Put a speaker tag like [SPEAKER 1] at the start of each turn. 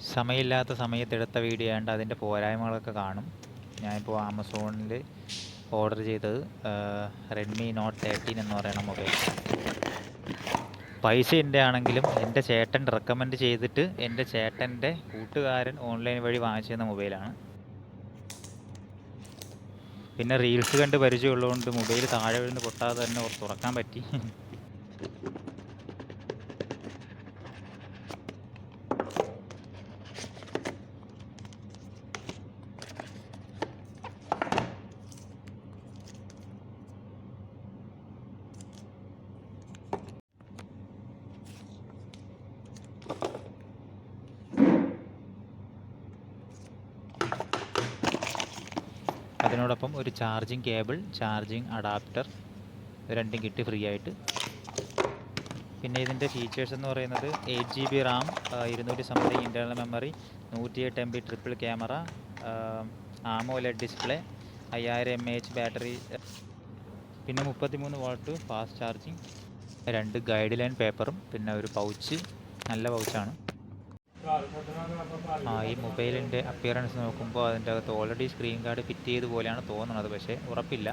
[SPEAKER 1] സമയമില്ലാത്ത സമയത്തെടുത്ത video ആയതുകൊണ്ട് അതിൻ്റെ പോരായ്മകളൊക്കെ കാണും. ഞാനിപ്പോൾ ആമസോണിൽ ഓർഡർ ചെയ്തത് റെഡ്മി നോട്ട് 13 എന്ന് പറയുന്ന മൊബൈൽ. പൈസ എൻ്റെ ആണെങ്കിലും എൻ്റെ ചേട്ടൻ റെക്കമെൻഡ് ചെയ്തിട്ട് എൻ്റെ ചേട്ടൻ്റെ കൂട്ടുകാരൻ ഓൺലൈൻ വഴി വാങ്ങിച്ചു തന്ന മൊബൈലാണ്. പിന്നെ റീൽസ് കണ്ട് പരിചയമുള്ളതുകൊണ്ട് മൊബൈൽ താഴെ വീഴുന്ന് പൊട്ടാതെ തന്നെ തുറക്കാൻ പറ്റി. അതിനോടൊപ്പം ഒരു ചാർജിങ് കേബിൾ, ചാർജിങ് അഡാപ്റ്റർ രണ്ടും കിട്ടി ഫ്രീ ആയിട്ട്. പിന്നെ ഇതിൻ്റെ ഫീച്ചേഴ്സ് എന്ന് പറയുന്നത് 8 GB Ram, 250 internal memory, 108 MB triple camera, AMOLED display, 5000 mAh battery, പിന്നെ 33 what fast charging, 2 guide line പേപ്പറും, പിന്നെ ഒരു പൗച്ച്. നല്ല പൗച്ചാണ്. ഈ മൊബൈലിൻ്റെ അപ്പിയറൻസ് നോക്കുമ്പോൾ അതിൻ്റെ അകത്ത് ഓൾറെഡി സ്ക്രീൻ ഗാർഡ് ഫിറ്റ് ചെയ്ത പോലെയാണ് തോന്നുന്നത്, പക്ഷേ ഉറപ്പില്ല.